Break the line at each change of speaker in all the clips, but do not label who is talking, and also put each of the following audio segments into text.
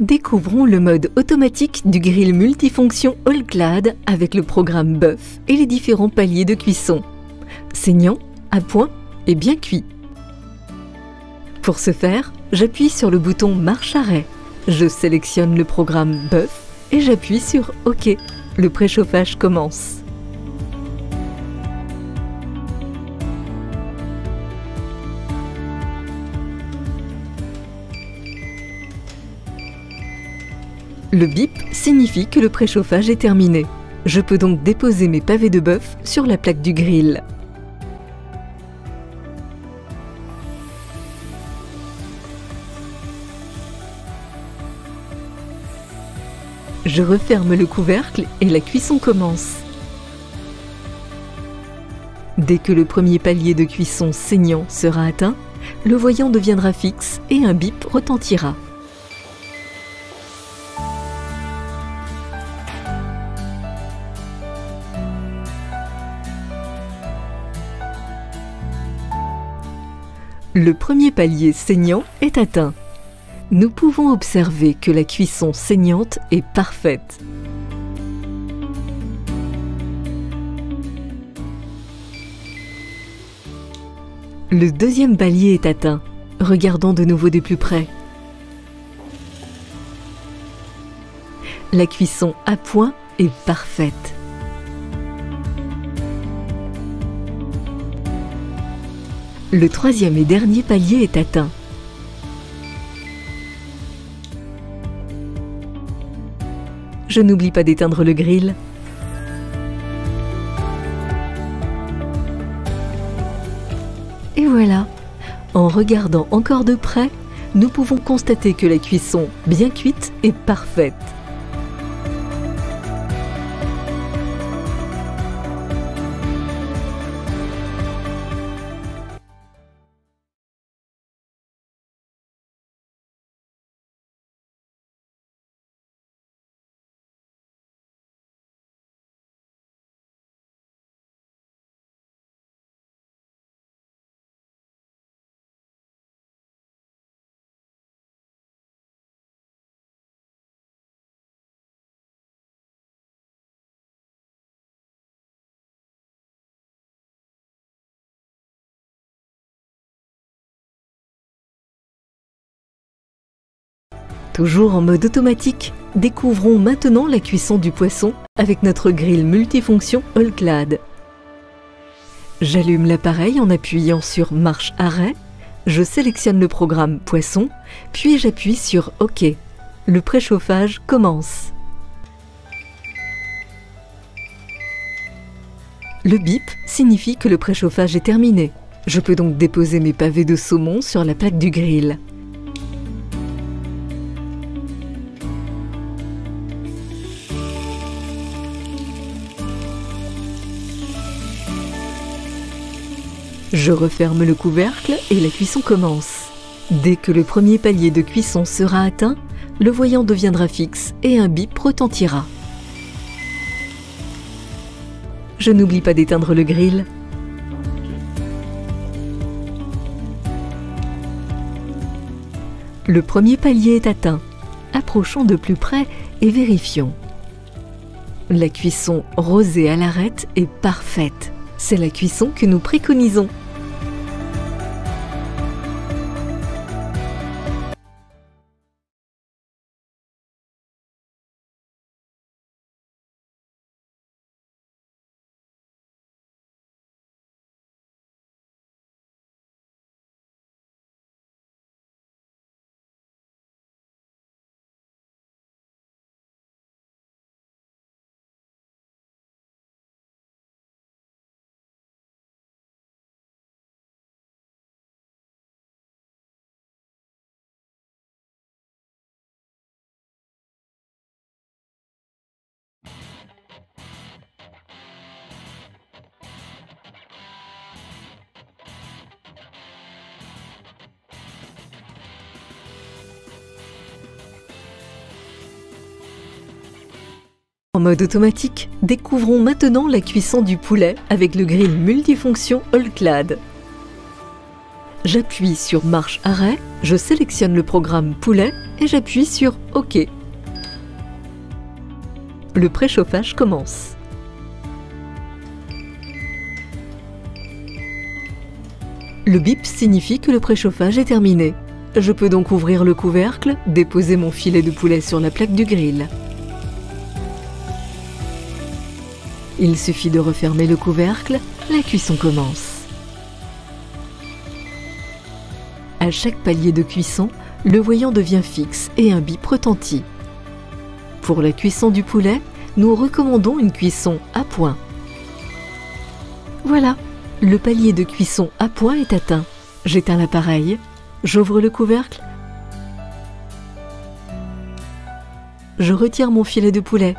Découvrons le mode automatique du grill multifonction All-Clad avec le programme Bœuf et les différents paliers de cuisson. Saignant, à point et bien cuit. Pour ce faire, j'appuie sur le bouton marche-arrêt. Je sélectionne le programme Bœuf et j'appuie sur OK. Le préchauffage commence. Le bip signifie que le préchauffage est terminé. Je peux donc déposer mes pavés de bœuf sur la plaque du grill. Je referme le couvercle et la cuisson commence. Dès que le premier palier de cuisson saignant sera atteint, le voyant deviendra fixe et un bip retentira. Le premier palier saignant est atteint. Nous pouvons observer que la cuisson saignante est parfaite. Le deuxième palier est atteint. Regardons de nouveau de plus près. La cuisson à point est parfaite. Le troisième et dernier palier est atteint. Je n'oublie pas d'éteindre le grill. Et voilà, en regardant encore de près, nous pouvons constater que la cuisson bien cuite est parfaite. Toujours en mode automatique, découvrons maintenant la cuisson du poisson avec notre grill multifonction All-Clad. J'allume l'appareil en appuyant sur marche-arrêt, je sélectionne le programme Poisson, puis j'appuie sur OK. Le préchauffage commence. Le bip signifie que le préchauffage est terminé. Je peux donc déposer mes pavés de saumon sur la plaque du grill. Je referme le couvercle et la cuisson commence. Dès que le premier palier de cuisson sera atteint, le voyant deviendra fixe et un bip retentira. Je n'oublie pas d'éteindre le grill. Le premier palier est atteint. Approchons de plus près et vérifions. La cuisson rosée à l'arête est parfaite. C'est la cuisson que nous préconisons. En mode automatique, découvrons maintenant la cuisson du poulet avec le grill multifonction All-Clad. j'appuie sur marche arrêt, je sélectionne le programme poulet et j'appuie sur OK. Le préchauffage commence. Le bip signifie que le préchauffage est terminé. Je peux donc ouvrir le couvercle, déposer mon filet de poulet sur la plaque du grill. Il suffit de refermer le couvercle, la cuisson commence. À chaque palier de cuisson, le voyant devient fixe et un bip retentit. Pour la cuisson du poulet, nous recommandons une cuisson à point. Voilà, le palier de cuisson à point est atteint. J'éteins l'appareil, j'ouvre le couvercle, je retire mon filet de poulet.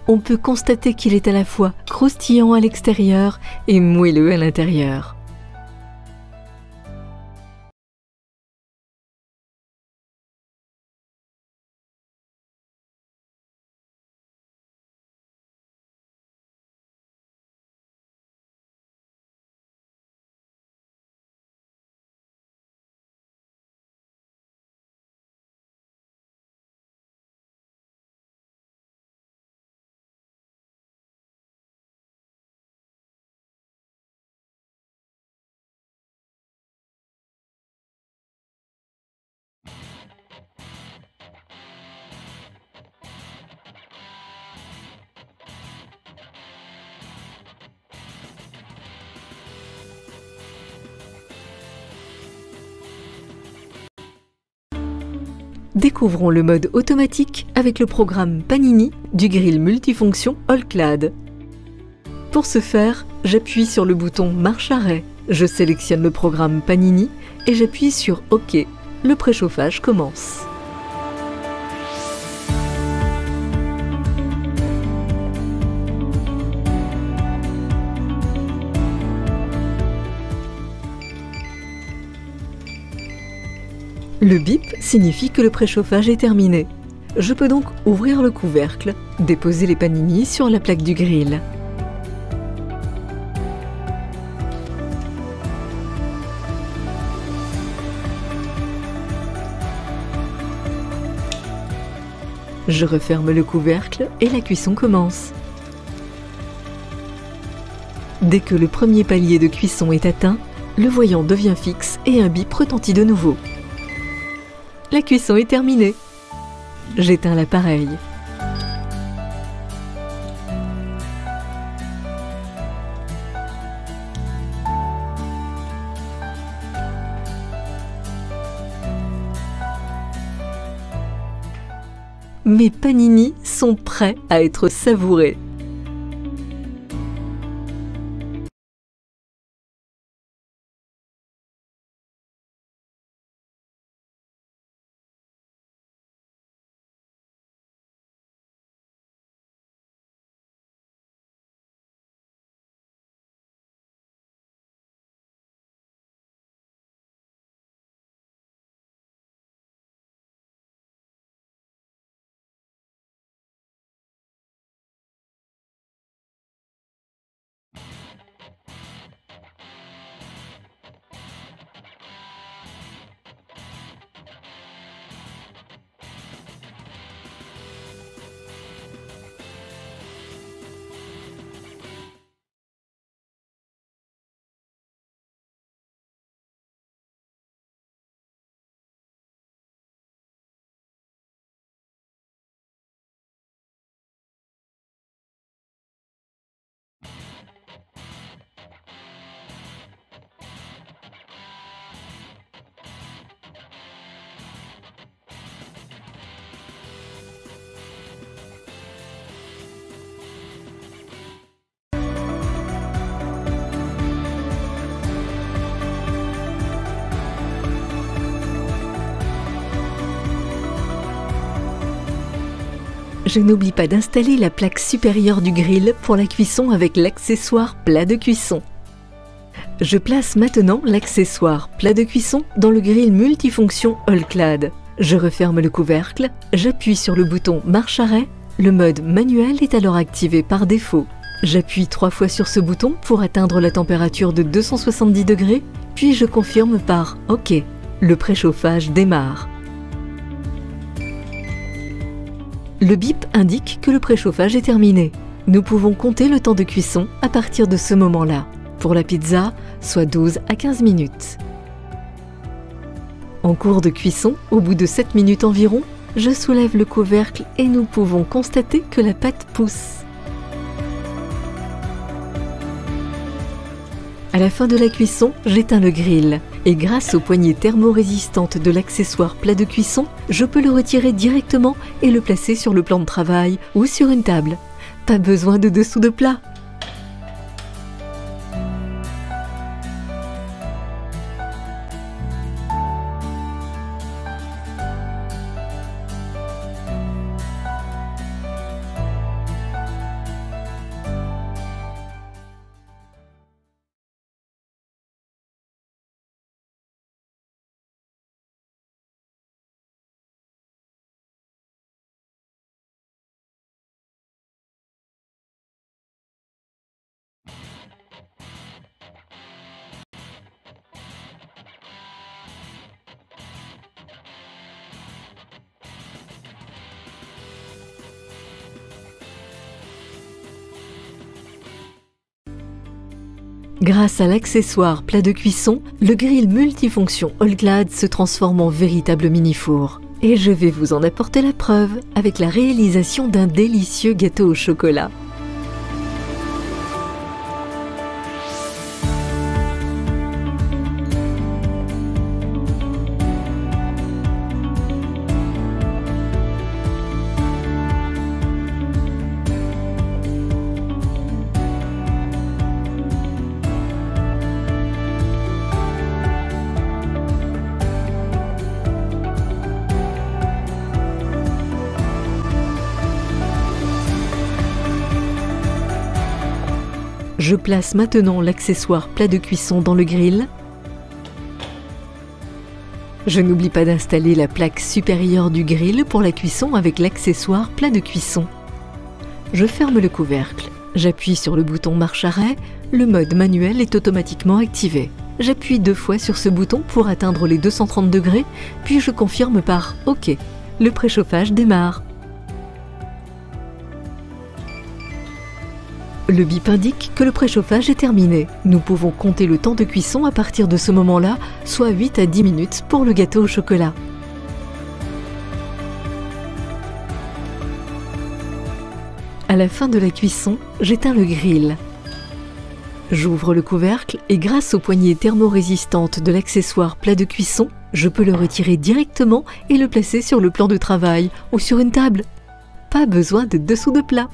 On peut constater qu'il est à la fois croustillant à l'extérieur et moelleux à l'intérieur. Découvrons le mode automatique avec le programme Panini du grill multifonction All-Clad. Pour ce faire, j'appuie sur le bouton marche arrêt, je sélectionne le programme Panini et j'appuie sur OK. Le préchauffage commence. Le bip signifie que le préchauffage est terminé. Je peux donc ouvrir le couvercle, déposer les panini sur la plaque du grill. Je referme le couvercle et la cuisson commence. Dès que le premier palier de cuisson est atteint, le voyant devient fixe et un bip retentit de nouveau. La cuisson est terminée. J'éteins l'appareil. Mes panini sont prêts à être savourés. Je n'oublie pas d'installer la plaque supérieure du grill pour la cuisson avec l'accessoire plat de cuisson. Je place maintenant l'accessoire plat de cuisson dans le grill multifonction All-Clad. Je referme le couvercle, j'appuie sur le bouton marche arrêt, le mode manuel est alors activé par défaut. J'appuie 3 fois sur ce bouton pour atteindre la température de 270 degrés, puis je confirme par OK. Le préchauffage démarre. Le bip indique que le préchauffage est terminé. Nous pouvons compter le temps de cuisson à partir de ce moment-là. Pour la pizza, soit 12 à 15 minutes. En cours de cuisson, au bout de 7 minutes environ, je soulève le couvercle et nous pouvons constater que la pâte pousse. À la fin de la cuisson, j'éteins le grill et grâce aux poignées thermorésistantes de l'accessoire plat de cuisson, je peux le retirer directement et le placer sur le plan de travail ou sur une table. Pas besoin de dessous de plat. Grâce à l'accessoire plat de cuisson, le grill multifonction All-Clad se transforme en véritable mini-four. Et je vais vous en apporter la preuve avec la réalisation d'un délicieux gâteau au chocolat. Je place maintenant l'accessoire plat de cuisson dans le grill. Je n'oublie pas d'installer la plaque supérieure du grill pour la cuisson avec l'accessoire plat de cuisson. Je ferme le couvercle. J'appuie sur le bouton marche-arrêt. Le mode manuel est automatiquement activé. J'appuie 2 fois sur ce bouton pour atteindre les 230 degrés, puis je confirme par OK. Le préchauffage démarre. Le bip indique que le préchauffage est terminé. Nous pouvons compter le temps de cuisson à partir de ce moment-là, soit 8 à 10 minutes pour le gâteau au chocolat. À la fin de la cuisson, j'éteins le grill. J'ouvre le couvercle et grâce aux poignées thermorésistantes de l'accessoire plat de cuisson, je peux le retirer directement et le placer sur le plan de travail ou sur une table. Pas besoin de dessous de plat.